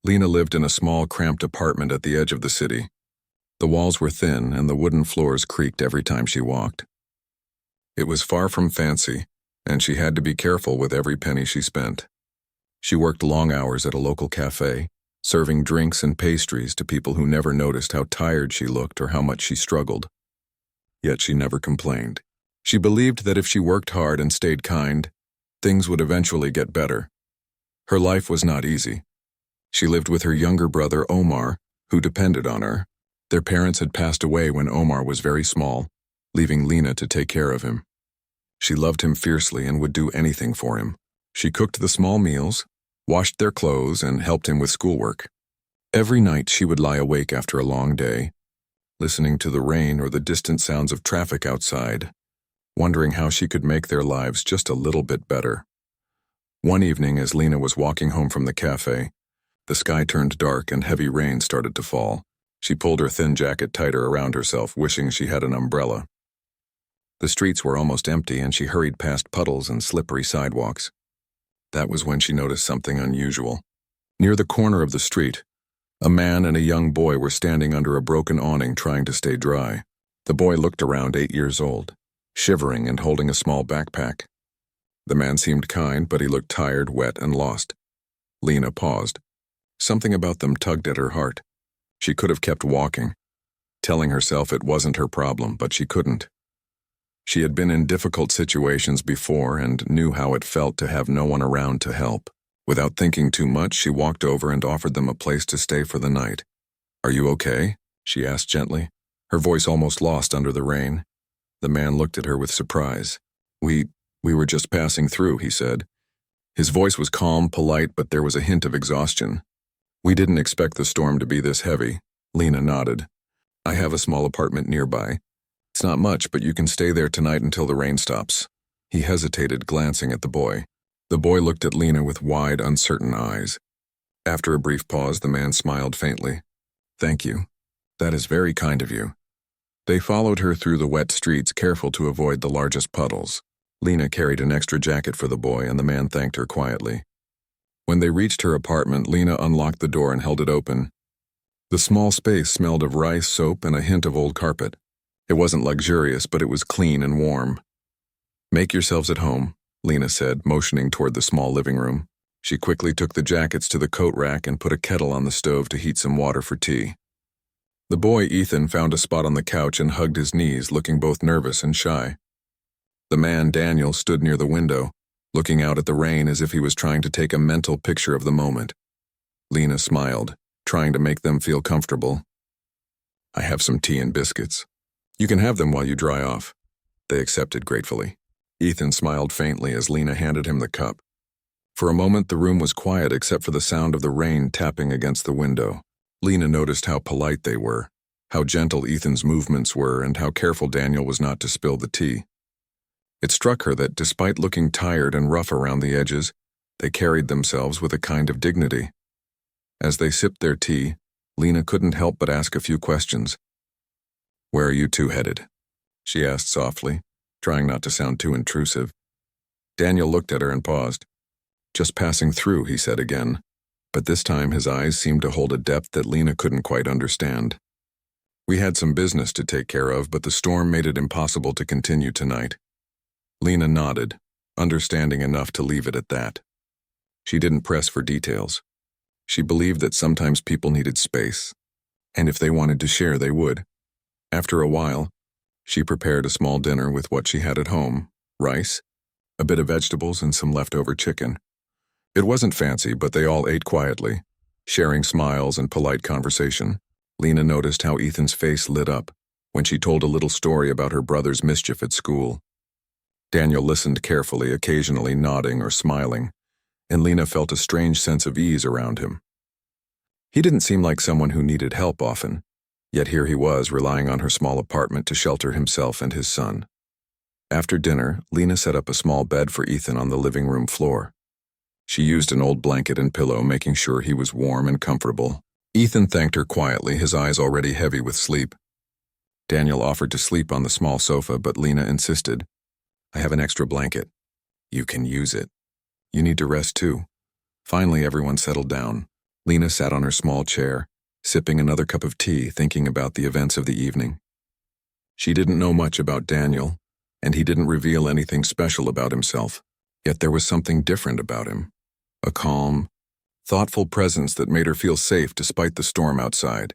Lena lived in a small, cramped apartment at the edge of the city. The walls were thin and the wooden floors creaked every time she walked. It was far from fancy, and she had to be careful with every penny she spent. She worked long hours at a local cafe, serving drinks and pastries to people who never noticed how tired she looked or how much she struggled. Yet she never complained. She believed that if she worked hard and stayed kind, things would eventually get better. Her life was not easy. She lived with her younger brother, Omar, who depended on her. Their parents had passed away when Omar was very small, leaving Lena to take care of him. She loved him fiercely and would do anything for him. She cooked the small meals, washed their clothes, and helped him with schoolwork. Every night she would lie awake after a long day, listening to the rain or the distant sounds of traffic outside, wondering how she could make their lives just a little bit better. One evening, as Lena was walking home from the cafe, the sky turned dark and heavy rain started to fall. She pulled her thin jacket tighter around herself, wishing she had an umbrella. The streets were almost empty, and she hurried past puddles and slippery sidewalks. That was when she noticed something unusual. Near the corner of the street, a man and a young boy were standing under a broken awning trying to stay dry. The boy looked around 8 years old, shivering and holding a small backpack. The man seemed kind, but he looked tired, wet, and lost. Lena paused. Something about them tugged at her heart. She could have kept walking, telling herself it wasn't her problem, but she couldn't. She had been in difficult situations before and knew how it felt to have no one around to help. Without thinking too much, she walked over and offered them a place to stay for the night. "Are you okay?" she asked gently, her voice almost lost under the rain. The man looked at her with surprise. We were just passing through," he said. His voice was calm, polite, but there was a hint of exhaustion. "We didn't expect the storm to be this heavy." Lena nodded. "I have a small apartment nearby. It's not much, but you can stay there tonight until the rain stops." He hesitated, glancing at the boy. The boy looked at Lena with wide, uncertain eyes. After a brief pause, the man smiled faintly. "Thank you. That is very kind of you." They followed her through the wet streets, careful to avoid the largest puddles. Lena carried an extra jacket for the boy, and the man thanked her quietly. When they reached her apartment, Lena unlocked the door and held it open. The small space smelled of rice, soap, and a hint of old carpet. It wasn't luxurious, but it was clean and warm. "Make yourselves at home," Lena said, motioning toward the small living room. She quickly took the jackets to the coat rack and put a kettle on the stove to heat some water for tea. The boy, Ethan, found a spot on the couch and hugged his knees, looking both nervous and shy. The man, Daniel, stood near the window, looking out at the rain as if he was trying to take a mental picture of the moment. Lena smiled, trying to make them feel comfortable. "I have some tea and biscuits. You can have them while you dry off." They accepted gratefully. Ethan smiled faintly as Lena handed him the cup. For a moment, the room was quiet except for the sound of the rain tapping against the window. Lena noticed how polite they were, how gentle Ethan's movements were, and how careful Daniel was not to spill the tea. It struck her that despite looking tired and rough around the edges, they carried themselves with a kind of dignity. As they sipped their tea, Lena couldn't help but ask a few questions. "Where are you two headed?" she asked softly, trying not to sound too intrusive. Daniel looked at her and paused. "Just passing through," he said again, but this time his eyes seemed to hold a depth that Lena couldn't quite understand. "We had some business to take care of, but the storm made it impossible to continue tonight." Lena nodded, understanding enough to leave it at that. She didn't press for details. She believed that sometimes people needed space, and if they wanted to share, they would. After a while, she prepared a small dinner with what she had at home: rice, a bit of vegetables, and some leftover chicken. It wasn't fancy, but they all ate quietly, sharing smiles and polite conversation. Lena noticed how Ethan's face lit up when she told a little story about her brother's mischief at school. Daniel listened carefully, occasionally nodding or smiling, and Lena felt a strange sense of ease around him. He didn't seem like someone who needed help often, yet here he was relying on her small apartment to shelter himself and his son. After dinner, Lena set up a small bed for Ethan on the living room floor. She used an old blanket and pillow, making sure he was warm and comfortable. Ethan thanked her quietly, his eyes already heavy with sleep. Daniel offered to sleep on the small sofa, but Lena insisted. "I have an extra blanket. You can use it. You need to rest too." Finally, everyone settled down. Lena sat on her small chair, sipping another cup of tea, thinking about the events of the evening. She didn't know much about Daniel, and he didn't reveal anything special about himself, yet there was something different about him. A calm, thoughtful presence that made her feel safe despite the storm outside.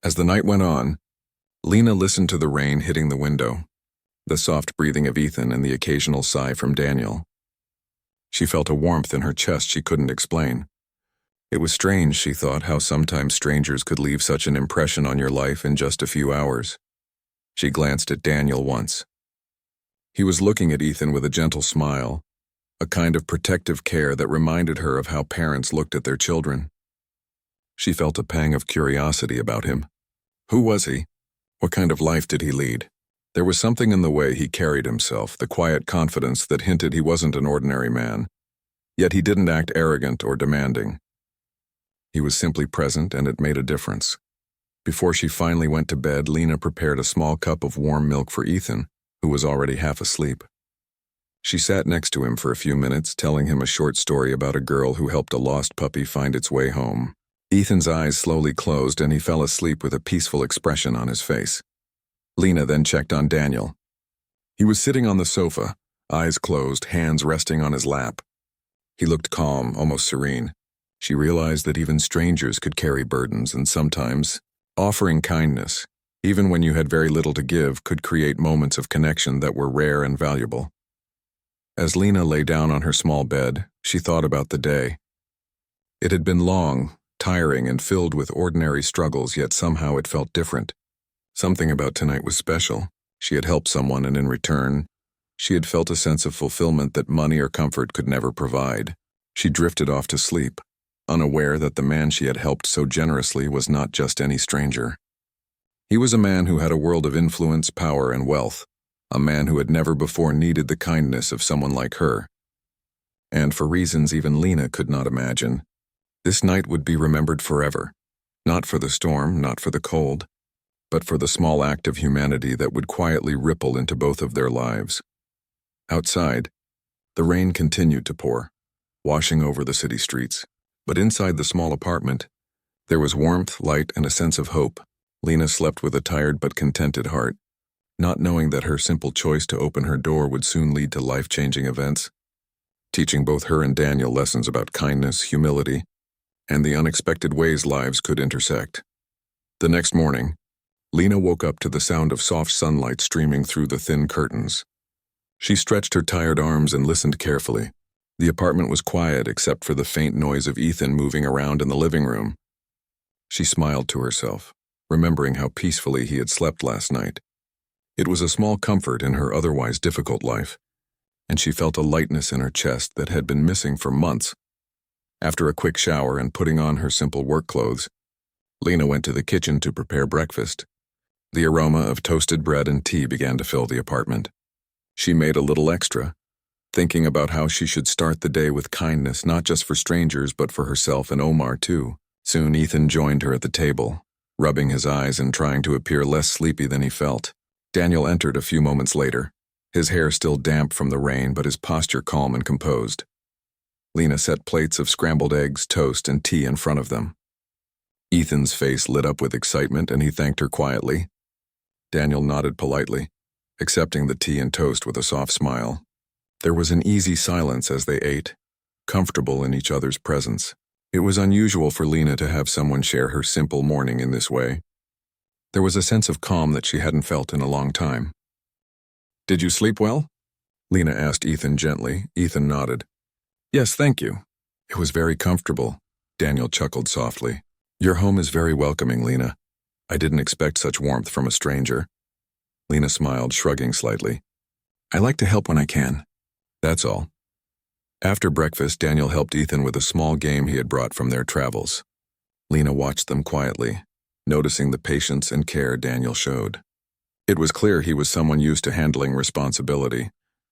As the night went on, Lena listened to the rain hitting the window, the soft breathing of Ethan and the occasional sigh from Daniel. She felt a warmth in her chest she couldn't explain. It was strange, she thought, how sometimes strangers could leave such an impression on your life in just a few hours. She glanced at Daniel once. He was looking at Ethan with a gentle smile, a kind of protective care that reminded her of how parents looked at their children. She felt a pang of curiosity about him. Who was he? What kind of life did he lead? There was something in the way he carried himself, the quiet confidence that hinted he wasn't an ordinary man. Yet he didn't act arrogant or demanding. He was simply present, and it made a difference. Before she finally went to bed, Lena prepared a small cup of warm milk for Ethan, who was already half asleep. She sat next to him for a few minutes, telling him a short story about a girl who helped a lost puppy find its way home. Ethan's eyes slowly closed, and he fell asleep with a peaceful expression on his face. Lena then checked on Daniel. He was sitting on the sofa, eyes closed, hands resting on his lap. He looked calm, almost serene. She realized that even strangers could carry burdens, and sometimes, offering kindness, even when you had very little to give, could create moments of connection that were rare and valuable. As Lena lay down on her small bed, she thought about the day. It had been long, tiring, and filled with ordinary struggles, yet somehow it felt different. Something about tonight was special. She had helped someone, and in return, she had felt a sense of fulfillment that money or comfort could never provide. She drifted off to sleep, unaware that the man she had helped so generously was not just any stranger. He was a man who had a world of influence, power, and wealth, a man who had never before needed the kindness of someone like her. And for reasons even Lena could not imagine, this night would be remembered forever, not for the storm, not for the cold, but for the small act of humanity that would quietly ripple into both of their lives. Outside, the rain continued to pour, washing over the city streets. But inside the small apartment, there was warmth, light, and a sense of hope. Lena slept with a tired but contented heart, not knowing that her simple choice to open her door would soon lead to life-changing events, teaching both her and Daniel lessons about kindness, humility, and the unexpected ways lives could intersect. The next morning, Lena woke up to the sound of soft sunlight streaming through the thin curtains. She stretched her tired arms and listened carefully. The apartment was quiet except for the faint noise of Ethan moving around in the living room. She smiled to herself, remembering how peacefully he had slept last night. It was a small comfort in her otherwise difficult life, and she felt a lightness in her chest that had been missing for months. After a quick shower and putting on her simple work clothes, Lena went to the kitchen to prepare breakfast. The aroma of toasted bread and tea began to fill the apartment. She made a little extra, thinking about how she should start the day with kindness, not just for strangers, but for herself and Omar, too. Soon Ethan joined her at the table, rubbing his eyes and trying to appear less sleepy than he felt. Daniel entered a few moments later, his hair still damp from the rain, but his posture calm and composed. Lena set plates of scrambled eggs, toast, and tea in front of them. Ethan's face lit up with excitement, and he thanked her quietly. Daniel nodded politely, accepting the tea and toast with a soft smile. There was an easy silence as they ate, comfortable in each other's presence. It was unusual for Lena to have someone share her simple morning in this way. There was a sense of calm that she hadn't felt in a long time. "Did you sleep well?" Lena asked Ethan gently. Ethan nodded. "Yes, thank you." "It was very comfortable," Daniel chuckled softly. "Your home is very welcoming, Lena. I didn't expect such warmth from a stranger." Lena smiled, shrugging slightly. "I like to help when I can. That's all." After breakfast, Daniel helped Ethan with a small game he had brought from their travels. Lena watched them quietly, noticing the patience and care Daniel showed. It was clear he was someone used to handling responsibility,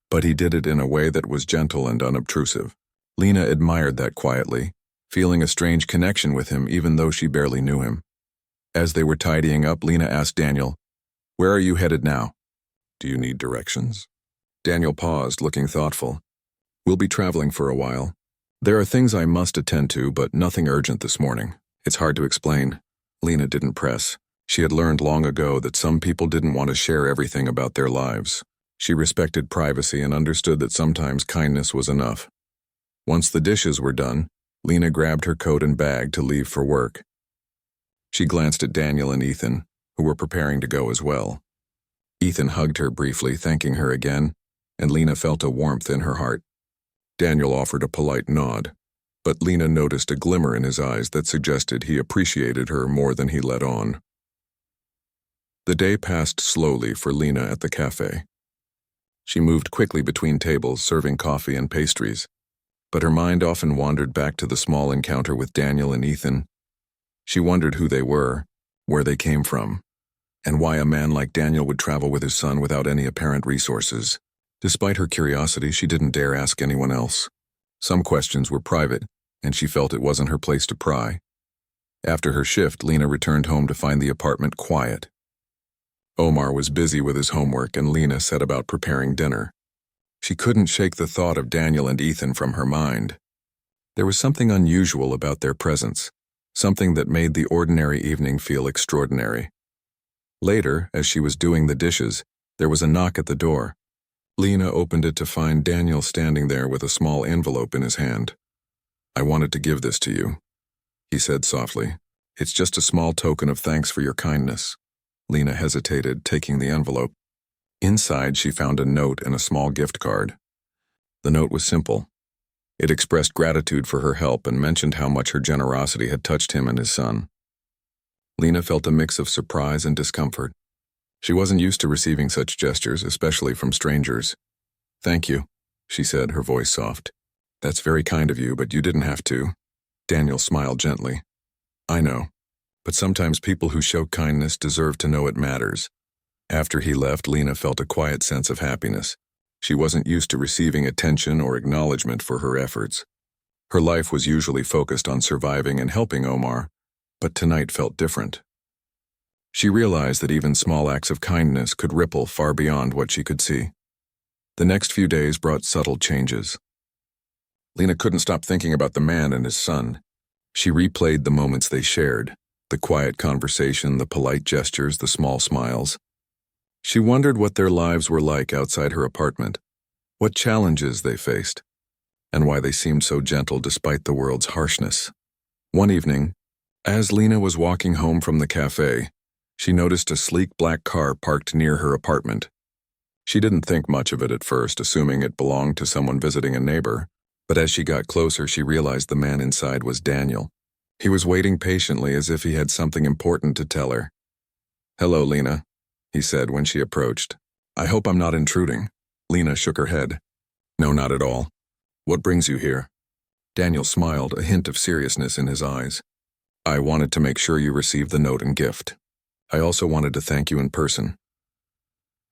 but he did it in a way that was gentle and unobtrusive. Lena admired that quietly, feeling a strange connection with him even though she barely knew him. As they were tidying up, Lena asked Daniel, "Where are you headed now?" "Do you need directions?" Daniel paused, looking thoughtful. "We'll be traveling for a while. There are things I must attend to, but nothing urgent this morning. It's hard to explain. Lena didn't press. She had learned long ago that some people didn't want to share everything about their lives. She respected privacy and understood that sometimes kindness was enough. Once the dishes were done, Lena grabbed her coat and bag to leave for work. She glanced at Daniel and Ethan, who were preparing to go as well. Ethan hugged her briefly, thanking her again, and Lena felt a warmth in her heart. Daniel offered a polite nod, but Lena noticed a glimmer in his eyes that suggested he appreciated her more than he let on. The day passed slowly for Lena at the cafe. She moved quickly between tables, serving coffee and pastries, but her mind often wandered back to the small encounter with Daniel and Ethan. She wondered who they were, where they came from, and why a man like Daniel would travel with his son without any apparent resources. Despite her curiosity, she didn't dare ask anyone else. Some questions were private, and she felt it wasn't her place to pry. After her shift, Lena returned home to find the apartment quiet. Omar was busy with his homework, and Lena set about preparing dinner. She couldn't shake the thought of Daniel and Ethan from her mind. There was something unusual about their presence, something that made the ordinary evening feel extraordinary. Later, as she was doing the dishes, there was a knock at the door. Lena opened it to find Daniel standing there with a small envelope in his hand. "I wanted to give this to you," he said softly. "It's just a small token of thanks for your kindness." Lena hesitated, taking the envelope. Inside, she found a note and a small gift card. The note was simple. It expressed gratitude for her help and mentioned how much her generosity had touched him and his son. Lena felt a mix of surprise and discomfort. She wasn't used to receiving such gestures, especially from strangers. "Thank you," she said, her voice soft. "That's very kind of you, but you didn't have to." Daniel smiled gently. "I know, but sometimes people who show kindness deserve to know it matters." After he left, Lena felt a quiet sense of happiness. She wasn't used to receiving attention or acknowledgement for her efforts. Her life was usually focused on surviving and helping Omar, but tonight felt different. She realized that even small acts of kindness could ripple far beyond what she could see. The next few days brought subtle changes. Lena couldn't stop thinking about the man and his son. She replayed the moments they shared, the quiet conversation, the polite gestures, the small smiles. She wondered what their lives were like outside her apartment, what challenges they faced, and why they seemed so gentle despite the world's harshness. One evening, as Lena was walking home from the cafe, she noticed a sleek black car parked near her apartment. She didn't think much of it at first, assuming it belonged to someone visiting a neighbor, but as she got closer, she realized the man inside was Daniel. He was waiting patiently as if he had something important to tell her. "Hello, Lena," he said when she approached. "I hope I'm not intruding." Lena shook her head. "No, not at all. What brings you here?" Daniel smiled, a hint of seriousness in his eyes. "I wanted to make sure you received the note and gift. I also wanted to thank you in person."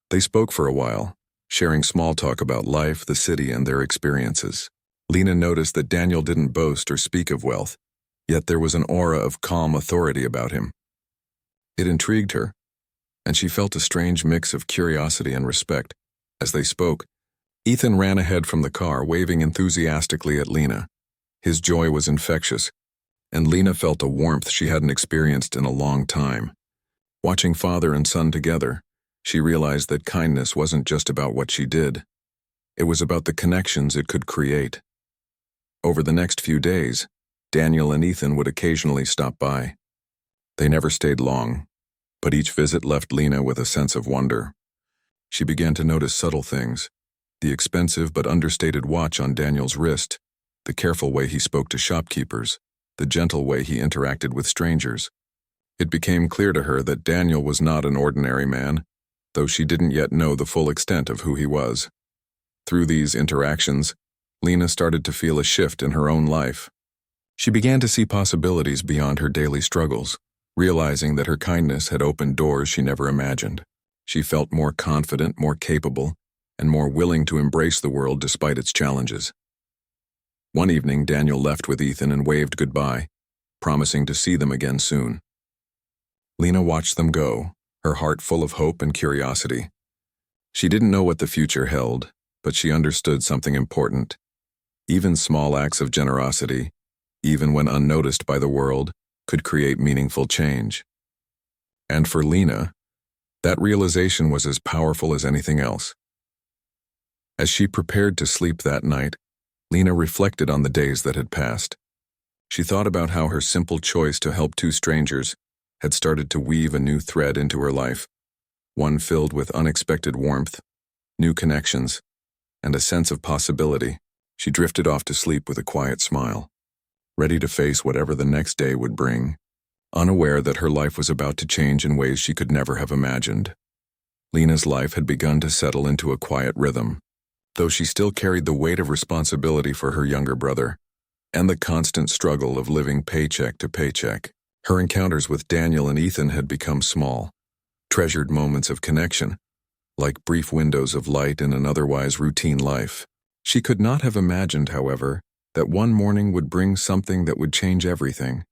They spoke for a while, sharing small talk about life, the city, and their experiences. Lena noticed that Daniel didn't boast or speak of wealth, yet there was an aura of calm authority about him. It intrigued her, and she felt a strange mix of curiosity and respect. As they spoke, Ethan ran ahead from the car, waving enthusiastically at Lena. His joy was infectious, and Lena felt a warmth she hadn't experienced in a long time. Watching father and son together, she realized that kindness wasn't just about what she did. It was about the connections it could create. Over the next few days, Daniel and Ethan would occasionally stop by. They never stayed long, but each visit left Lena with a sense of wonder. She began to notice subtle things: the expensive but understated watch on Daniel's wrist, the careful way he spoke to shopkeepers, the gentle way he interacted with strangers. It became clear to her that Daniel was not an ordinary man, though she didn't yet know the full extent of who he was. Through these interactions, Lena started to feel a shift in her own life. She began to see possibilities beyond her daily struggles, realizing that her kindness had opened doors she never imagined. She felt more confident, more capable, and more willing to embrace the world despite its challenges. One evening, Daniel left with Ethan and waved goodbye, promising to see them again soon. Lena watched them go, her heart full of hope and curiosity. She didn't know what the future held, but she understood something important. Even small acts of generosity, even when unnoticed by the world, could create meaningful change. And for Lena, that realization was as powerful as anything else. As she prepared to sleep that night, Lena reflected on the days that had passed. She thought about how her simple choice to help two strangers had started to weave a new thread into her life, one filled with unexpected warmth, new connections, and a sense of possibility. She drifted off to sleep with a quiet smile, ready to face whatever the next day would bring, unaware that her life was about to change in ways she could never have imagined. Lena's life had begun to settle into a quiet rhythm, though she still carried the weight of responsibility for her younger brother and the constant struggle of living paycheck to paycheck. Her encounters with Daniel and Ethan had become small, treasured moments of connection, like brief windows of light in an otherwise routine life. She could not have imagined, however, that one morning would bring something that would change everything.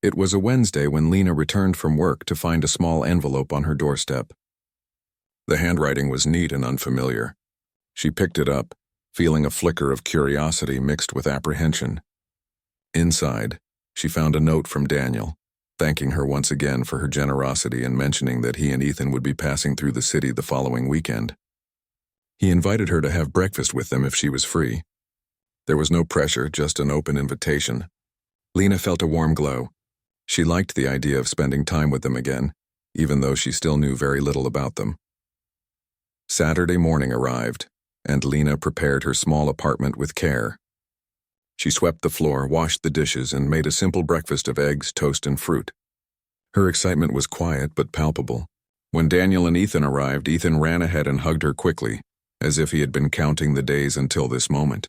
It was a Wednesday when Lena returned from work to find a small envelope on her doorstep. The handwriting was neat and unfamiliar. She picked it up, feeling a flicker of curiosity mixed with apprehension. Inside, she found a note from Daniel, thanking her once again for her generosity and mentioning that he and Ethan would be passing through the city the following weekend. He invited her to have breakfast with them if she was free. There was no pressure, just an open invitation. Lena felt a warm glow. She liked the idea of spending time with them again, even though she still knew very little about them. Saturday morning arrived, and Lena prepared her small apartment with care. She swept the floor, washed the dishes, and made a simple breakfast of eggs, toast, and fruit. Her excitement was quiet but palpable. When Daniel and Ethan arrived, Ethan ran ahead and hugged her quickly, as if he had been counting the days until this moment.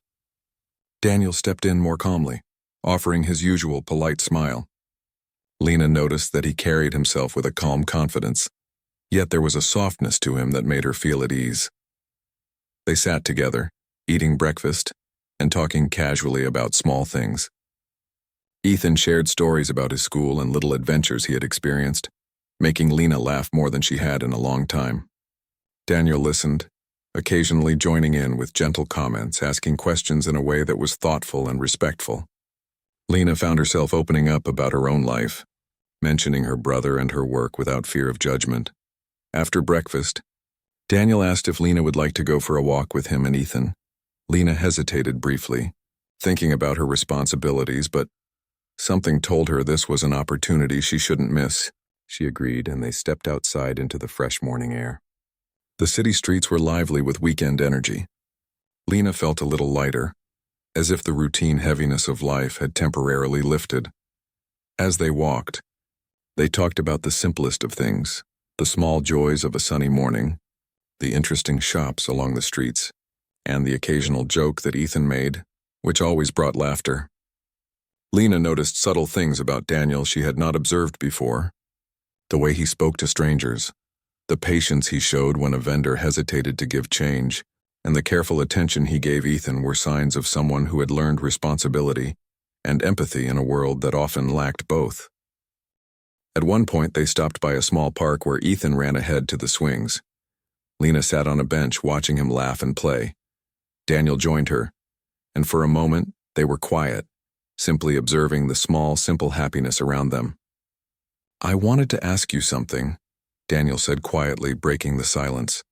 Daniel stepped in more calmly, offering his usual polite smile. Lena noticed that he carried himself with a calm confidence, yet there was a softness to him that made her feel at ease. They sat together, eating breakfast and talking casually about small things. Ethan shared stories about his school and little adventures he had experienced, making Lena laugh more than she had in a long time. Daniel listened, occasionally joining in with gentle comments, asking questions in a way that was thoughtful and respectful. Lena found herself opening up about her own life, mentioning her brother and her work without fear of judgment. After breakfast, Daniel asked if Lena would like to go for a walk with him and Ethan. Lena hesitated briefly, thinking about her responsibilities, but something told her this was an opportunity she shouldn't miss. She agreed, and they stepped outside into the fresh morning air. The city streets were lively with weekend energy. Lena felt a little lighter, as if the routine heaviness of life had temporarily lifted. As they walked, they talked about the simplest of things, the small joys of a sunny morning, the interesting shops along the streets, and the occasional joke that Ethan made, which always brought laughter. Lena noticed subtle things about Daniel she had not observed before. The way he spoke to strangers, the patience he showed when a vendor hesitated to give change, and the careful attention he gave Ethan were signs of someone who had learned responsibility and empathy in a world that often lacked both. At one point, they stopped by a small park where Ethan ran ahead to the swings. Lena sat on a bench watching him laugh and play. Daniel joined her, and for a moment, they were quiet, simply observing the small, simple happiness around them. "I wanted to ask you something," Daniel said quietly, breaking the silence.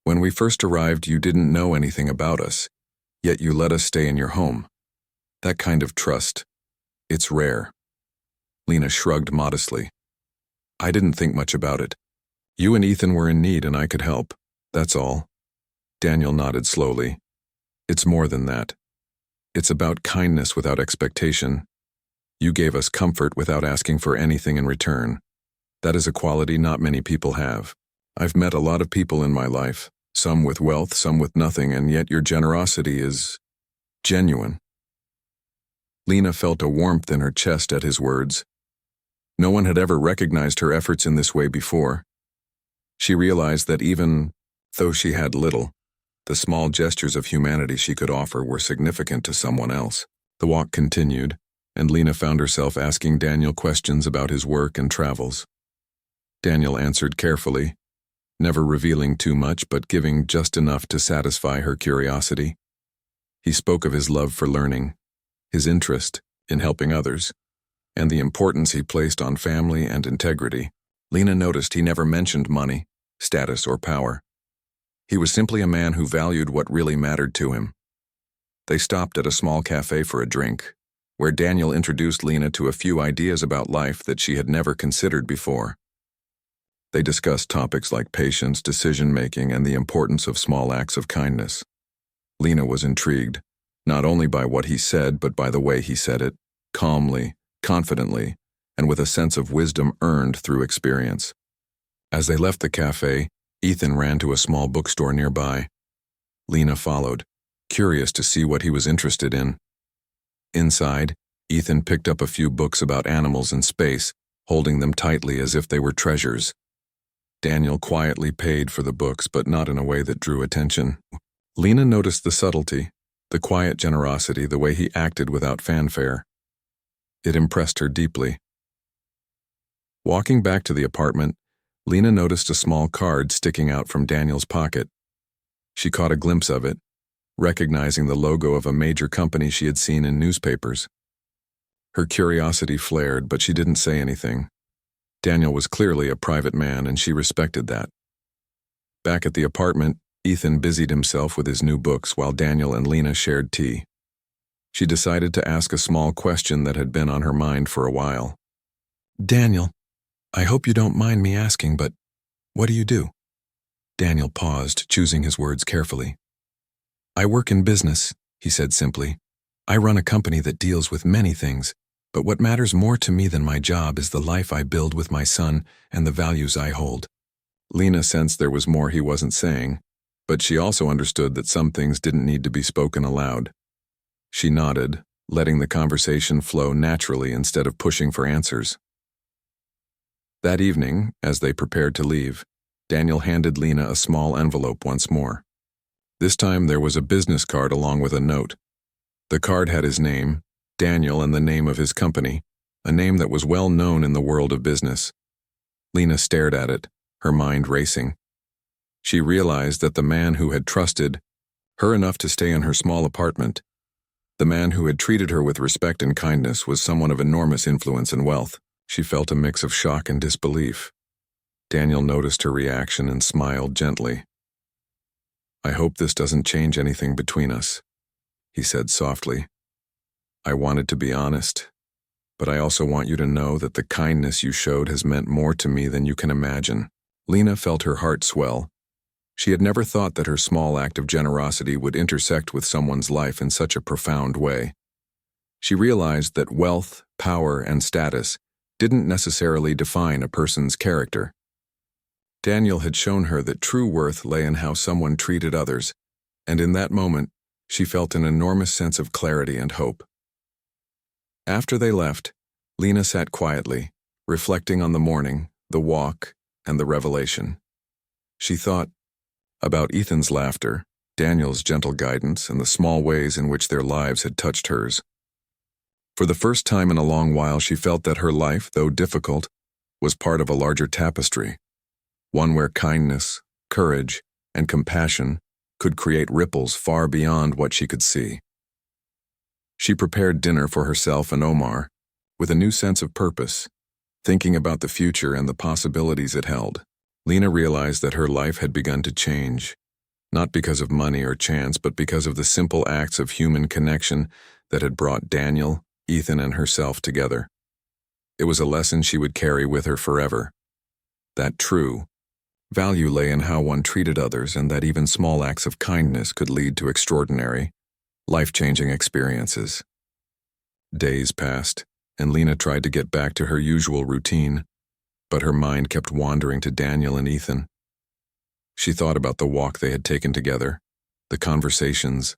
"When we first arrived, you didn't know anything about us, yet you let us stay in your home. That kind of trust, it's rare." Lena shrugged modestly. "I didn't think much about it. You and Ethan were in need and I could help, that's all." Daniel nodded slowly. "It's more than that. It's about kindness without expectation. You gave us comfort without asking for anything in return. That is a quality not many people have. I've met a lot of people in my life, some with wealth, some with nothing, and yet your generosity is genuine." Lena felt a warmth in her chest at his words. No one had ever recognized her efforts in this way before. She realized that even though she had little, the small gestures of humanity she could offer were significant to someone else. The walk continued, and Lena found herself asking Daniel questions about his work and travels. Daniel answered carefully, never revealing too much but giving just enough to satisfy her curiosity. He spoke of his love for learning, his interest in helping others, and the importance he placed on family and integrity. Lena noticed he never mentioned money, status, or power. He was simply a man who valued what really mattered to him. They stopped at a small cafe for a drink, where Daniel introduced Lena to a few ideas about life that she had never considered before. They discussed topics like patience, decision-making, and the importance of small acts of kindness. Lena was intrigued, not only by what he said, but by the way he said it, calmly, confidently, and with a sense of wisdom earned through experience. As they left the cafe, Ethan ran to a small bookstore nearby. Lena followed, curious to see what he was interested in. Inside, Ethan picked up a few books about animals and space, holding them tightly as if they were treasures. Daniel quietly paid for the books, but not in a way that drew attention. Lena noticed the subtlety, the quiet generosity, the way he acted without fanfare. It impressed her deeply. Walking back to the apartment, Lena noticed a small card sticking out from Daniel's pocket. She caught a glimpse of it, recognizing the logo of a major company she had seen in newspapers. Her curiosity flared, but she didn't say anything. Daniel was clearly a private man, and she respected that. Back at the apartment, Ethan busied himself with his new books while Daniel and Lena shared tea. She decided to ask a small question that had been on her mind for a while. "Daniel, I hope you don't mind me asking, but what do you do?" Daniel paused, choosing his words carefully. "I work in business," he said simply. "I run a company that deals with many things, but what matters more to me than my job is the life I build with my son and the values I hold." Lena sensed there was more he wasn't saying, but she also understood that some things didn't need to be spoken aloud. She nodded, letting the conversation flow naturally instead of pushing for answers. That evening, as they prepared to leave, Daniel handed Lena a small envelope once more. This time there was a business card along with a note. The card had his name, Daniel, and the name of his company, a name that was well known in the world of business. Lena stared at it, her mind racing. She realized that the man who had trusted her enough to stay in her small apartment, the man who had treated her with respect and kindness, was someone of enormous influence and wealth. She felt a mix of shock and disbelief. Daniel noticed her reaction and smiled gently. "I hope this doesn't change anything between us," he said softly. "I wanted to be honest, but I also want you to know that the kindness you showed has meant more to me than you can imagine." Lena felt her heart swell. She had never thought that her small act of generosity would intersect with someone's life in such a profound way. She realized that wealth, power, and status didn't necessarily define a person's character. Daniel had shown her that true worth lay in how someone treated others, and in that moment, she felt an enormous sense of clarity and hope. After they left, Lena sat quietly, reflecting on the morning, the walk, and the revelation. She thought about Ethan's laughter, Daniel's gentle guidance, and the small ways in which their lives had touched hers. For the first time in a long while, she felt that her life, though difficult, was part of a larger tapestry, one where kindness, courage, and compassion could create ripples far beyond what she could see. She prepared dinner for herself and Omar, with a new sense of purpose, thinking about the future and the possibilities it held. Lena realized that her life had begun to change, not because of money or chance, but because of the simple acts of human connection that had brought Daniel, Ethan, and herself together. It was a lesson she would carry with her forever. That true value lay in how one treated others, and that even small acts of kindness could lead to extraordinary, life-changing experiences. Days passed, and Lena tried to get back to her usual routine, but her mind kept wandering to Daniel and Ethan. She thought about the walk they had taken together, the conversations,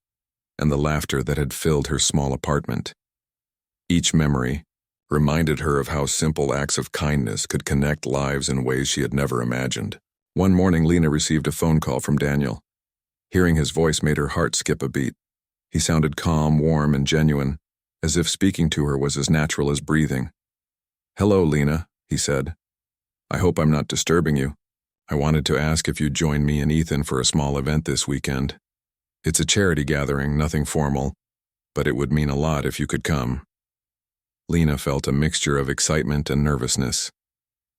and the laughter that had filled her small apartment. Each memory reminded her of how simple acts of kindness could connect lives in ways she had never imagined. One morning, Lena received a phone call from Daniel. Hearing his voice made her heart skip a beat. He sounded calm, warm, and genuine, as if speaking to her was as natural as breathing. "Hello, Lena," he said. "I hope I'm not disturbing you. I wanted to ask if you'd join me and Ethan for a small event this weekend." It's a charity gathering, nothing formal, but it would mean a lot if you could come. Lena felt a mixture of excitement and nervousness.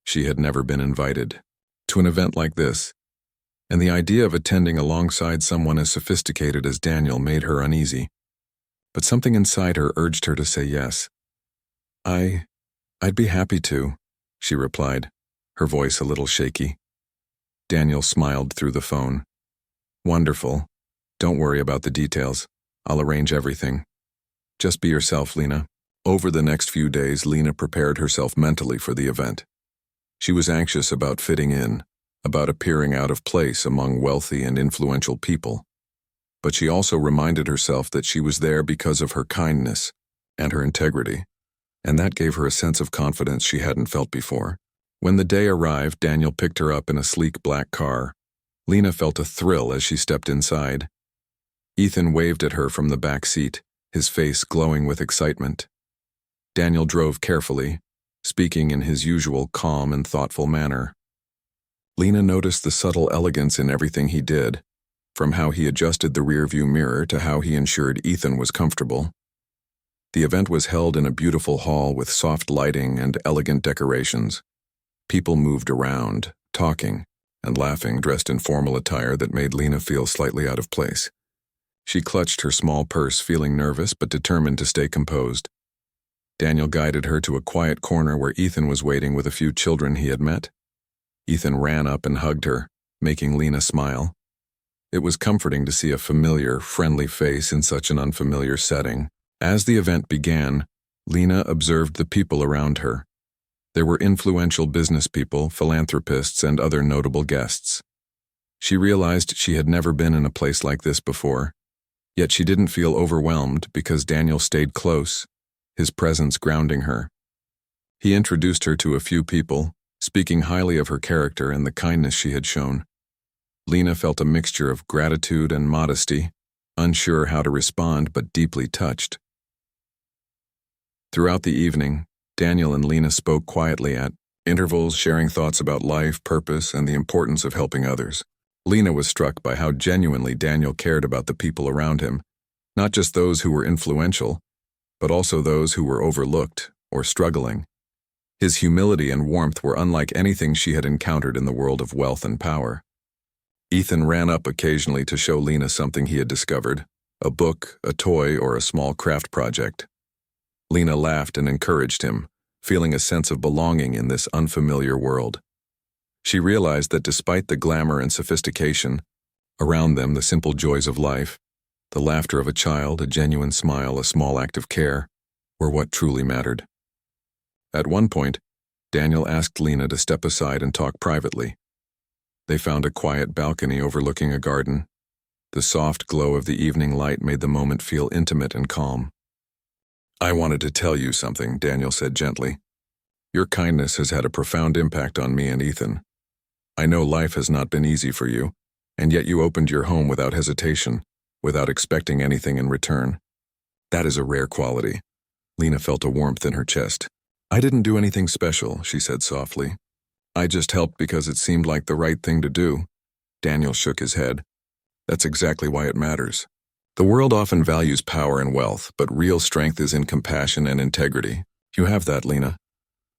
She had never been invited to an event like this, and the idea of attending alongside someone as sophisticated as Daniel made her uneasy. But something inside her urged her to say yes. I'd be happy to, she replied, her voice a little shaky. Daniel smiled through the phone. Wonderful. Don't worry about the details. I'll arrange everything. Just be yourself, Lena. Over the next few days, Lena prepared herself mentally for the event. She was anxious about fitting in, about appearing out of place among wealthy and influential people. But she also reminded herself that she was there because of her kindness and her integrity, and that gave her a sense of confidence she hadn't felt before. When the day arrived, Daniel picked her up in a sleek black car. Lena felt a thrill as she stepped inside. Ethan waved at her from the back seat, his face glowing with excitement. Daniel drove carefully, speaking in his usual calm and thoughtful manner. Lena noticed the subtle elegance in everything he did, from how he adjusted the rearview mirror to how he ensured Ethan was comfortable. The event was held in a beautiful hall with soft lighting and elegant decorations. People moved around, talking and laughing, dressed in formal attire that made Lena feel slightly out of place. She clutched her small purse, feeling nervous but determined to stay composed. Daniel guided her to a quiet corner where Ethan was waiting with a few children he had met. Ethan ran up and hugged her, making Lena smile. It was comforting to see a familiar, friendly face in such an unfamiliar setting. As the event began, Lena observed the people around her. There were influential business people, philanthropists, and other notable guests. She realized she had never been in a place like this before, yet she didn't feel overwhelmed because Daniel stayed close, his presence grounding her. He introduced her to a few people, speaking highly of her character and the kindness she had shown. Lena felt a mixture of gratitude and modesty, unsure how to respond but deeply touched. Throughout the evening, Daniel and Lena spoke quietly at intervals, sharing thoughts about life, purpose, and the importance of helping others. Lena was struck by how genuinely Daniel cared about the people around him, not just those who were influential, but also those who were overlooked or struggling. His humility and warmth were unlike anything she had encountered in the world of wealth and power. Ethan ran up occasionally to show Lena something he had discovered, a book, a toy, or a small craft project. Lena laughed and encouraged him, feeling a sense of belonging in this unfamiliar world. She realized that despite the glamour and sophistication, around them the simple joys of life, the laughter of a child, a genuine smile, a small act of care, were what truly mattered. At one point, Daniel asked Lena to step aside and talk privately. They found a quiet balcony overlooking a garden. The soft glow of the evening light made the moment feel intimate and calm. "I wanted to tell you something," Daniel said gently. "Your kindness has had a profound impact on me and Ethan. I know life has not been easy for you, and yet you opened your home without hesitation, without expecting anything in return. That is a rare quality." Lena felt a warmth in her chest. "I didn't do anything special," she said softly. "I just helped because it seemed like the right thing to do." Daniel shook his head. "That's exactly why it matters. The world often values power and wealth, but real strength is in compassion and integrity. You have that, Lena."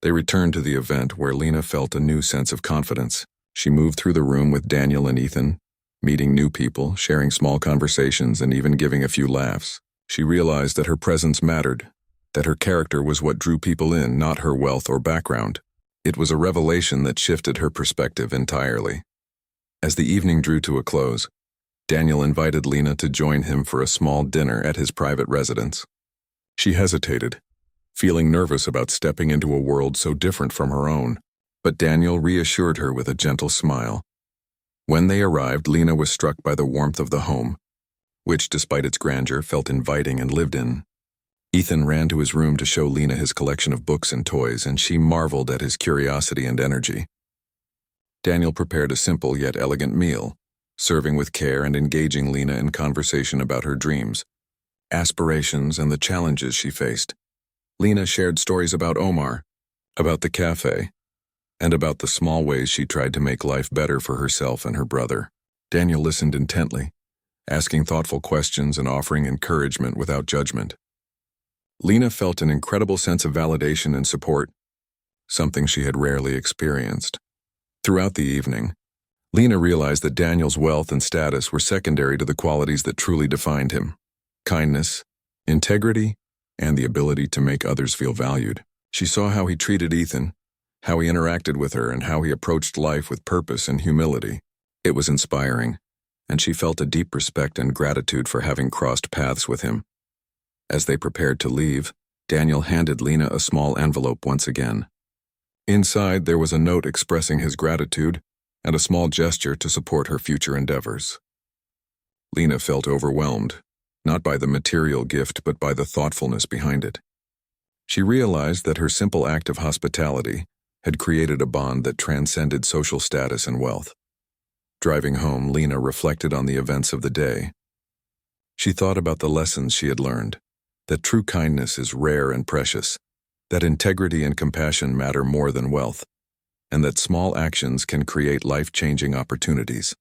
They returned to the event where Lena felt a new sense of confidence. She moved through the room with Daniel and Ethan, meeting new people, sharing small conversations, and even giving a few laughs. She realized that her presence mattered, that her character was what drew people in, not her wealth or background. It was a revelation that shifted her perspective entirely. As the evening drew to a close, Daniel invited Lena to join him for a small dinner at his private residence. She hesitated, feeling nervous about stepping into a world so different from her own, but Daniel reassured her with a gentle smile. When they arrived, Lena was struck by the warmth of the home, which, despite its grandeur, felt inviting and lived in. Ethan ran to his room to show Lena his collection of books and toys, and she marveled at his curiosity and energy. Daniel prepared a simple yet elegant meal, serving with care and engaging Lena in conversation about her dreams, aspirations, and the challenges she faced. Lena shared stories about Omar, about the cafe, and about the small ways she tried to make life better for herself and her brother. Daniel listened intently, asking thoughtful questions and offering encouragement without judgment. Lena felt an incredible sense of validation and support, something she had rarely experienced. Throughout the evening, Lena realized that Daniel's wealth and status were secondary to the qualities that truly defined him: kindness, integrity, and the ability to make others feel valued. She saw how he treated Ethan, how he interacted with her, and how he approached life with purpose and humility. It was inspiring, and she felt a deep respect and gratitude for having crossed paths with him. As they prepared to leave, Daniel handed Lena a small envelope once again. Inside, there was a note expressing his gratitude and a small gesture to support her future endeavors. Lena felt overwhelmed, not by the material gift but by the thoughtfulness behind it. She realized that her simple act of hospitality had created a bond that transcended social status and wealth. Driving home, Lena reflected on the events of the day. She thought about the lessons she had learned, that true kindness is rare and precious, that integrity and compassion matter more than wealth, and that small actions can create life-changing opportunities.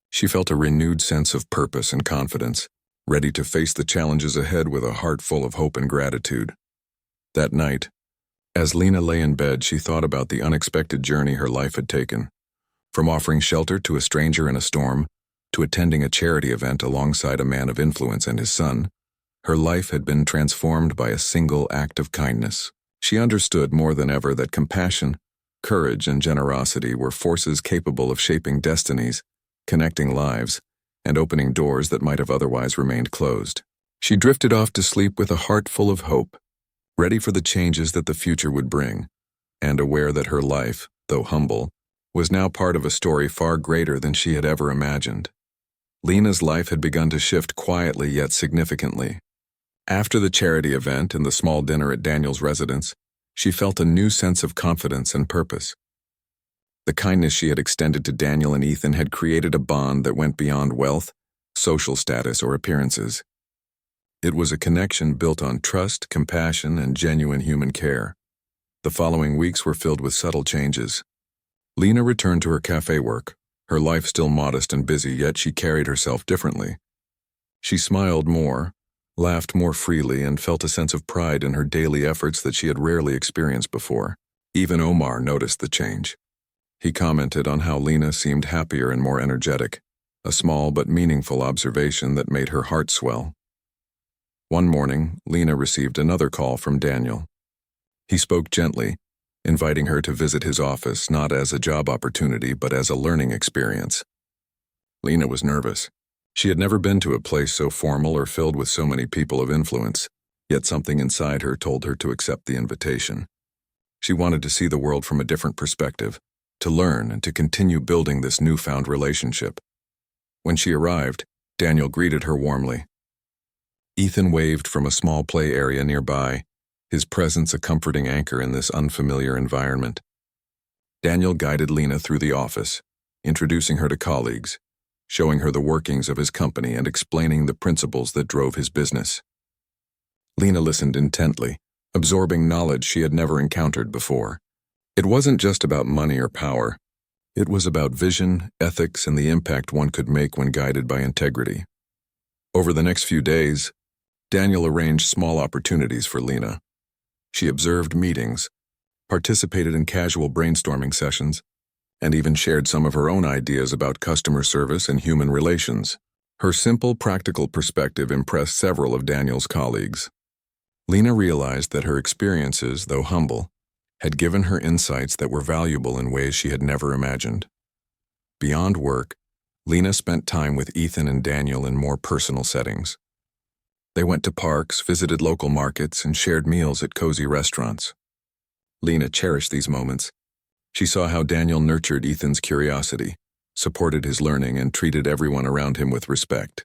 She felt a renewed sense of purpose and confidence, ready to face the challenges ahead with a heart full of hope and gratitude. That night, as Lena lay in bed, she thought about the unexpected journey her life had taken. From offering shelter to a stranger in a storm, to attending a charity event alongside a man of influence and his son, her life had been transformed by a single act of kindness. She understood more than ever that compassion, courage, and generosity were forces capable of shaping destinies, connecting lives, and opening doors that might have otherwise remained closed. She drifted off to sleep with a heart full of hope, ready for the changes that the future would bring, and aware that her life, though humble, was now part of a story far greater than she had ever imagined. Lena's life had begun to shift quietly yet significantly. After the charity event and the small dinner at Daniel's residence, she felt a new sense of confidence and purpose. The kindness she had extended to Daniel and Ethan had created a bond that went beyond wealth, social status, or appearances. It was a connection built on trust, compassion, and genuine human care. The following weeks were filled with subtle changes. Lena returned to her cafe work, her life still modest and busy, yet she carried herself differently. She smiled more, laughed more freely, and felt a sense of pride in her daily efforts that she had rarely experienced before. Even Omar noticed the change. He commented on how Lena seemed happier and more energetic, a small but meaningful observation that made her heart swell. One morning, Lena received another call from Daniel. He spoke gently, inviting her to visit his office not as a job opportunity but as a learning experience. Lena was nervous. She had never been to a place so formal or filled with so many people of influence, yet something inside her told her to accept the invitation. She wanted to see the world from a different perspective, to learn and to continue building this newfound relationship. When she arrived, Daniel greeted her warmly. Ethan waved from a small play area nearby, his presence a comforting anchor in this unfamiliar environment. Daniel guided Lena through the office, introducing her to colleagues, showing her the workings of his company and explaining the principles that drove his business. Lena listened intently, absorbing knowledge she had never encountered before. It wasn't just about money or power. It was about vision, ethics, and the impact one could make when guided by integrity. Over the next few days, Daniel arranged small opportunities for Lena. She observed meetings, participated in casual brainstorming sessions, and even shared some of her own ideas about customer service and human relations. Her simple, practical perspective impressed several of Daniel's colleagues. Lena realized that her experiences, though humble, had given her insights that were valuable in ways she had never imagined. Beyond work, Lena spent time with Ethan and Daniel in more personal settings. They went to parks, visited local markets, and shared meals at cozy restaurants. Lena cherished these moments. She saw how Daniel nurtured Ethan's curiosity, supported his learning, and treated everyone around him with respect.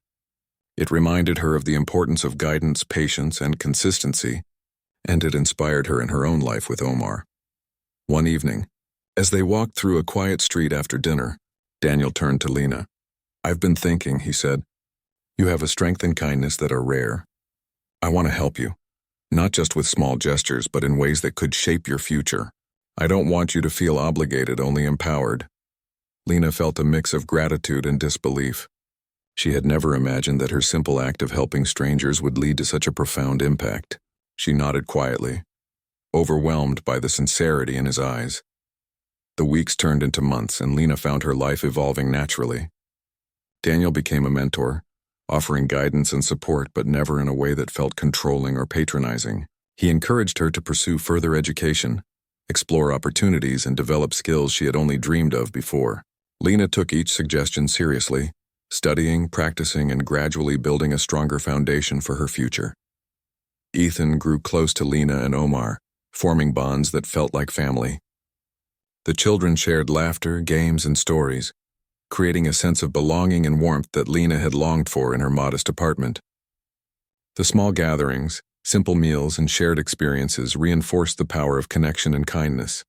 It reminded her of the importance of guidance, patience, and consistency, and it inspired her in her own life with Omar. One evening, as they walked through a quiet street after dinner, Daniel turned to Lena. "I've been thinking," he said. "You have a strength and kindness that are rare. I want to help you, not just with small gestures, but in ways that could shape your future. I don't want you to feel obligated, only empowered." Lena felt a mix of gratitude and disbelief. She had never imagined that her simple act of helping strangers would lead to such a profound impact. She nodded quietly, overwhelmed by the sincerity in his eyes. The weeks turned into months, and Lena found her life evolving naturally. Daniel became a mentor, offering guidance and support, but never in a way that felt controlling or patronizing. He encouraged her to pursue further education, explore opportunities, and develop skills she had only dreamed of before. Lena took each suggestion seriously, studying, practicing, and gradually building a stronger foundation for her future. Ethan grew close to Lena and Omar, forming bonds that felt like family. The children shared laughter, games, and stories, creating a sense of belonging and warmth that Lena had longed for in her modest apartment. The small gatherings, simple meals, and shared experiences reinforced the power of connection and kindness.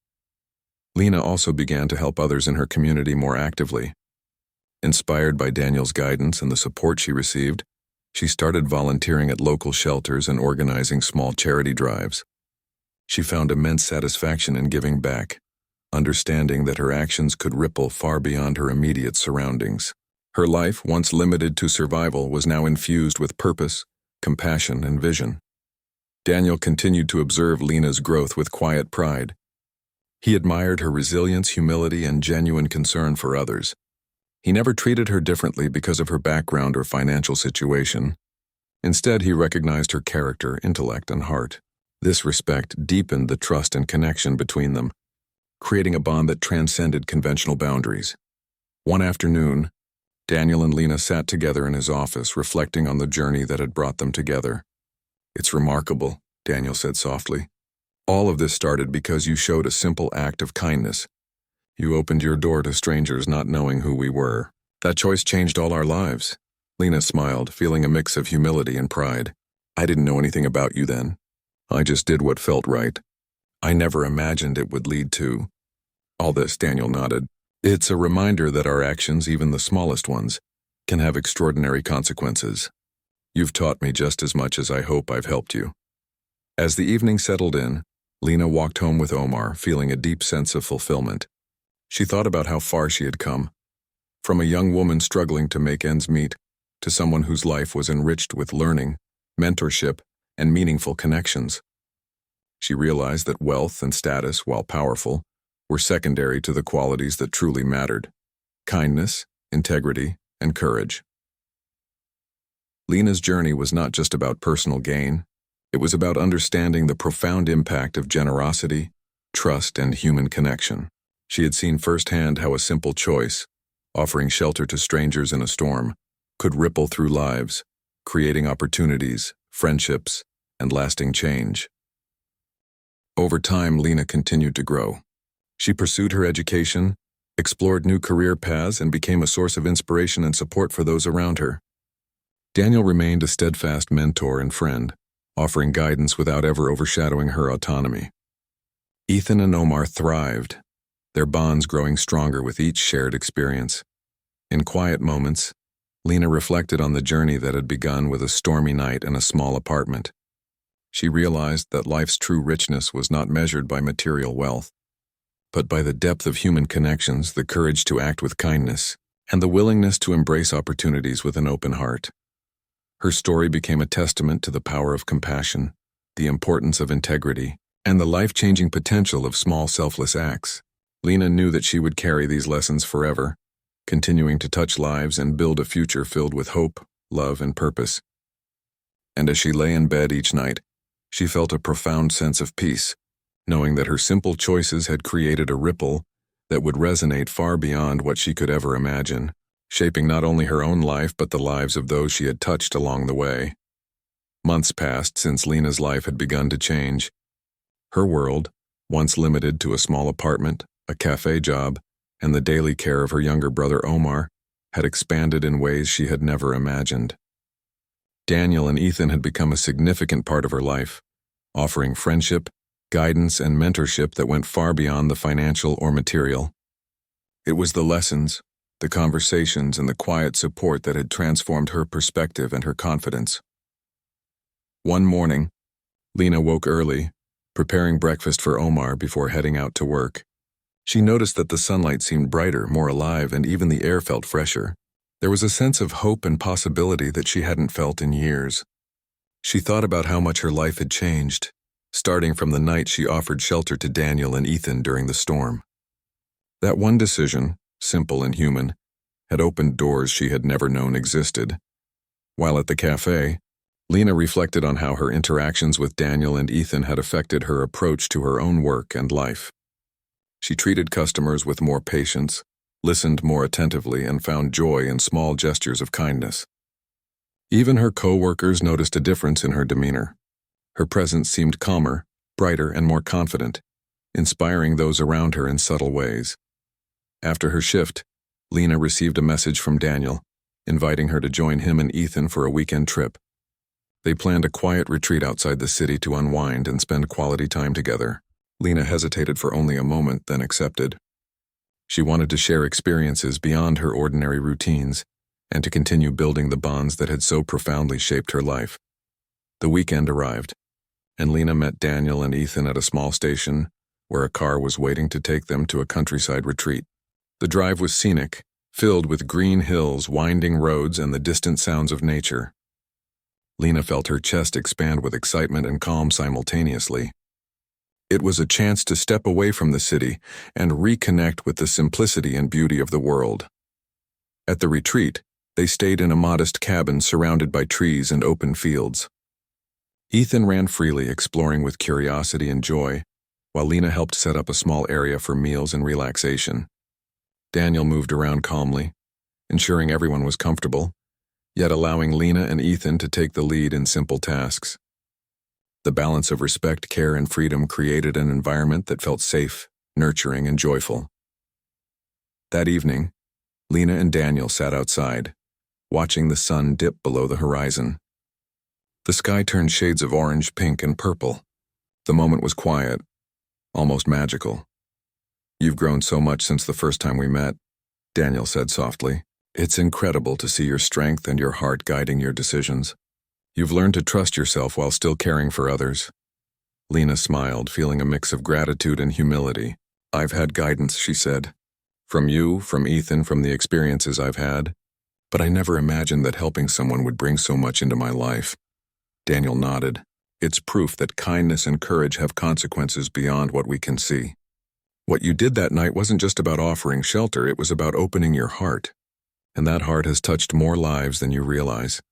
Lena also began to help others in her community more actively. Inspired by Daniel's guidance and the support she received, she started volunteering at local shelters and organizing small charity drives. She found immense satisfaction in giving back, understanding that her actions could ripple far beyond her immediate surroundings. Her life, once limited to survival, was now infused with purpose, compassion, and vision. Daniel continued to observe Lena's growth with quiet pride. He admired her resilience, humility, and genuine concern for others. He never treated her differently because of her background or financial situation. Instead, he recognized her character, intellect, and heart. This respect deepened the trust and connection between them, creating a bond that transcended conventional boundaries. One afternoon, Daniel and Lena sat together in his office, reflecting on the journey that had brought them together. "It's remarkable," Daniel said softly. "All of this started because you showed a simple act of kindness. You opened your door to strangers not knowing who we were. That choice changed all our lives." Lena smiled, feeling a mix of humility and pride. "I didn't know anything about you then. I just did what felt right. I never imagined it would lead to all this," Daniel nodded. "It's a reminder that our actions, even the smallest ones, can have extraordinary consequences. You've taught me just as much as I hope I've helped you." As the evening settled in, Lena walked home with Omar, feeling a deep sense of fulfillment. She thought about how far she had come, from a young woman struggling to make ends meet to someone whose life was enriched with learning, mentorship, and meaningful connections. She realized that wealth and status, while powerful, were secondary to the qualities that truly mattered: kindness, integrity, and courage. Lena's journey was not just about personal gain. It was about understanding the profound impact of generosity, trust, and human connection. She had seen firsthand how a simple choice, offering shelter to strangers in a storm, could ripple through lives, creating opportunities, friendships, and lasting change. Over time, Lena continued to grow. She pursued her education, explored new career paths, and became a source of inspiration and support for those around her. Daniel remained a steadfast mentor and friend, offering guidance without ever overshadowing her autonomy. Ethan and Omar thrived, their bonds growing stronger with each shared experience. In quiet moments, Lena reflected on the journey that had begun with a stormy night in a small apartment. She realized that life's true richness was not measured by material wealth, but by the depth of human connections, the courage to act with kindness, and the willingness to embrace opportunities with an open heart. Her story became a testament to the power of compassion, the importance of integrity, and the life-changing potential of small selfless acts. Lena knew that she would carry these lessons forever, continuing to touch lives and build a future filled with hope, love, and purpose. And as she lay in bed each night, she felt a profound sense of peace, knowing that her simple choices had created a ripple that would resonate far beyond what she could ever imagine, shaping not only her own life but the lives of those she had touched along the way. Months passed since Lena's life had begun to change. Her world, once limited to a small apartment, a cafe job, and the daily care of her younger brother Omar, had expanded in ways she had never imagined. Daniel and Ethan had become a significant part of her life, offering friendship, guidance, and mentorship that went far beyond the financial or material. It was the lessons, the conversations, and the quiet support that had transformed her perspective and her confidence. One morning, Lena woke early, preparing breakfast for Omar before heading out to work. She noticed that the sunlight seemed brighter, more alive, and even the air felt fresher. There was a sense of hope and possibility that she hadn't felt in years. She thought about how much her life had changed, starting from the night she offered shelter to Daniel and Ethan during the storm. That one decision, simple and human, had opened doors she had never known existed. While at the cafe, Lena reflected on how her interactions with Daniel and Ethan had affected her approach to her own work and life. She treated customers with more patience, listened more attentively, and found joy in small gestures of kindness. Even her co-workers noticed a difference in her demeanor. Her presence seemed calmer, brighter, and more confident, inspiring those around her in subtle ways. After her shift, Lena received a message from Daniel, inviting her to join him and Ethan for a weekend trip. They planned a quiet retreat outside the city to unwind and spend quality time together. Lena hesitated for only a moment, then accepted. She wanted to share experiences beyond her ordinary routines and to continue building the bonds that had so profoundly shaped her life. The weekend arrived, and Lena met Daniel and Ethan at a small station where a car was waiting to take them to a countryside retreat. The drive was scenic, filled with green hills, winding roads, and the distant sounds of nature. Lena felt her chest expand with excitement and calm simultaneously. It was a chance to step away from the city and reconnect with the simplicity and beauty of the world. At the retreat, they stayed in a modest cabin surrounded by trees and open fields. Ethan ran freely, exploring with curiosity and joy, while Lena helped set up a small area for meals and relaxation. Daniel moved around calmly, ensuring everyone was comfortable, yet allowing Lena and Ethan to take the lead in simple tasks. The balance of respect, care, and freedom created an environment that felt safe, nurturing, and joyful. That evening, Lena and Daniel sat outside, watching the sun dip below the horizon. The sky turned shades of orange, pink, and purple. The moment was quiet, almost magical. "You've grown so much since the first time we met," Daniel said softly. "It's incredible to see your strength and your heart guiding your decisions. You've learned to trust yourself while still caring for others." Lena smiled, feeling a mix of gratitude and humility. "I've had guidance," she said. "From you, from Ethan, from the experiences I've had. But I never imagined that helping someone would bring so much into my life." Daniel nodded. "It's proof that kindness and courage have consequences beyond what we can see. What you did that night wasn't just about offering shelter, it was about opening your heart. And that heart has touched more lives than you realize."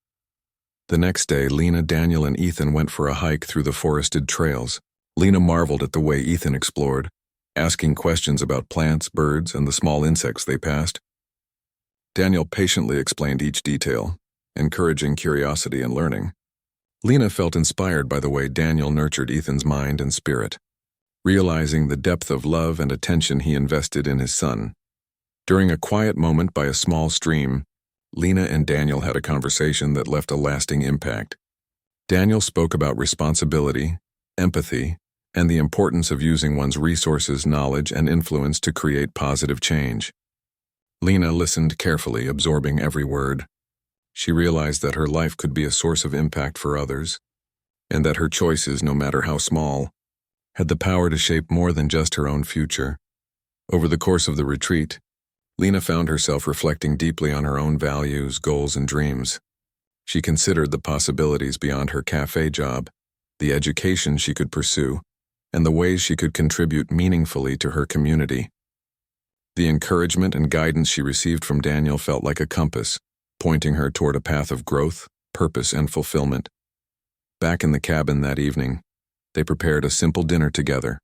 The next day, Lena, Daniel, and Ethan went for a hike through the forested trails. Lena marveled at the way Ethan explored, asking questions about plants, birds, and the small insects they passed. Daniel patiently explained each detail, encouraging curiosity and learning. Lena felt inspired by the way Daniel nurtured Ethan's mind and spirit, realizing the depth of love and attention he invested in his son. During a quiet moment by a small stream, Lena and Daniel had a conversation that left a lasting impact. Daniel spoke about responsibility, empathy, and the importance of using one's resources, knowledge, and influence to create positive change. Lena listened carefully, absorbing every word. She realized that her life could be a source of impact for others, and that her choices, no matter how small, had the power to shape more than just her own future. Over the course of the retreat, Lena found herself reflecting deeply on her own values, goals, and dreams. She considered the possibilities beyond her cafe job, the education she could pursue, and the ways she could contribute meaningfully to her community. The encouragement and guidance she received from Daniel felt like a compass, pointing her toward a path of growth, purpose, and fulfillment. Back in the cabin that evening, they prepared a simple dinner together.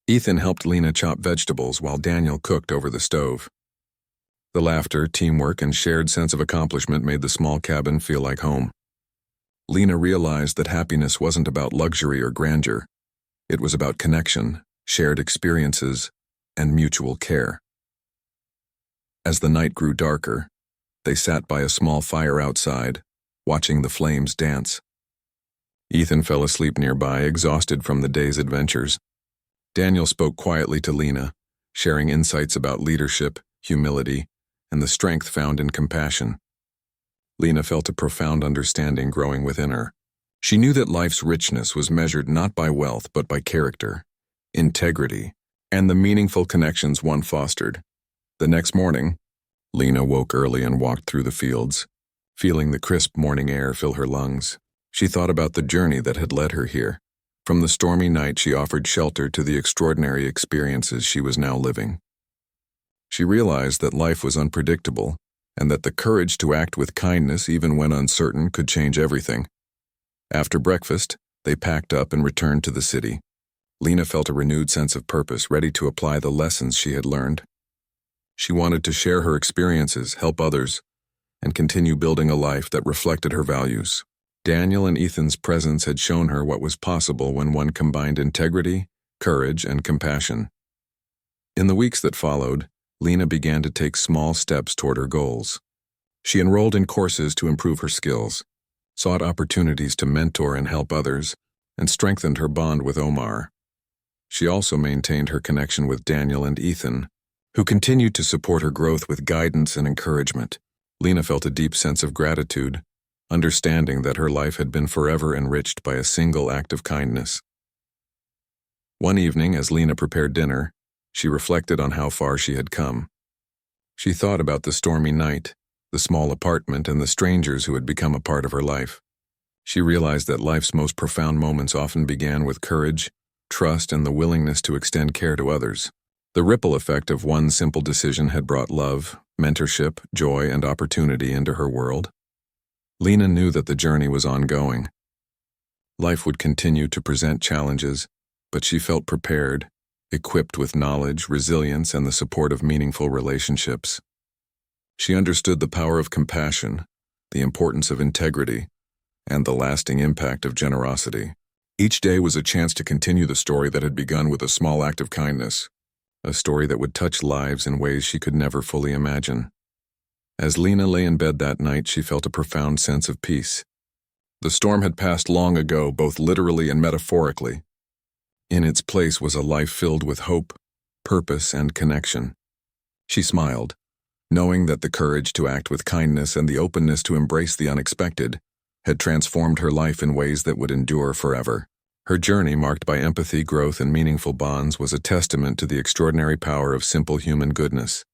Ethan helped Lena chop vegetables while Daniel cooked over the stove. The laughter, teamwork, and shared sense of accomplishment made the small cabin feel like home. Lena realized that happiness wasn't about luxury or grandeur. It was about connection, shared experiences, and mutual care. As the night grew darker, they sat by a small fire outside, watching the flames dance. Ethan fell asleep nearby, exhausted from the day's adventures. Daniel spoke quietly to Lena, sharing insights about leadership, humility, and the strength found in compassion. Lena felt a profound understanding growing within her. She knew that life's richness was measured not by wealth but by character, integrity, and the meaningful connections one fostered. The next morning, Lena woke early and walked through the fields, feeling the crisp morning air fill her lungs. She thought about the journey that had led her here. From the stormy night, she offered shelter to the extraordinary experiences she was now living. She realized that life was unpredictable, and that the courage to act with kindness even when uncertain could change everything. After breakfast, they packed up and returned to the city. Lena felt a renewed sense of purpose, ready to apply the lessons she had learned. She wanted to share her experiences, help others, and continue building a life that reflected her values. Daniel and Ethan's presence had shown her what was possible when one combined integrity, courage, and compassion. In the weeks that followed, Lena began to take small steps toward her goals. She enrolled in courses to improve her skills, sought opportunities to mentor and help others, and strengthened her bond with Omar. She also maintained her connection with Daniel and Ethan, who continued to support her growth with guidance and encouragement. Lena felt a deep sense of gratitude, understanding that her life had been forever enriched by a single act of kindness. One evening, as Lena prepared dinner, she reflected on how far she had come. She thought about the stormy night, the small apartment, and the strangers who had become a part of her life. She realized that life's most profound moments often began with courage, trust, and the willingness to extend care to others. The ripple effect of one simple decision had brought love, mentorship, joy, and opportunity into her world. Lena knew that the journey was ongoing. Life would continue to present challenges, but she felt prepared, equipped with knowledge, resilience, and the support of meaningful relationships. She understood the power of compassion, the importance of integrity, and the lasting impact of generosity. Each day was a chance to continue the story that had begun with a small act of kindness, a story that would touch lives in ways she could never fully imagine. As Lena lay in bed that night, she felt a profound sense of peace. The storm had passed long ago, both literally and metaphorically. In its place was a life filled with hope, purpose, and connection. She smiled, knowing that the courage to act with kindness and the openness to embrace the unexpected had transformed her life in ways that would endure forever. Her journey, marked by empathy, growth, and meaningful bonds, was a testament to the extraordinary power of simple human goodness.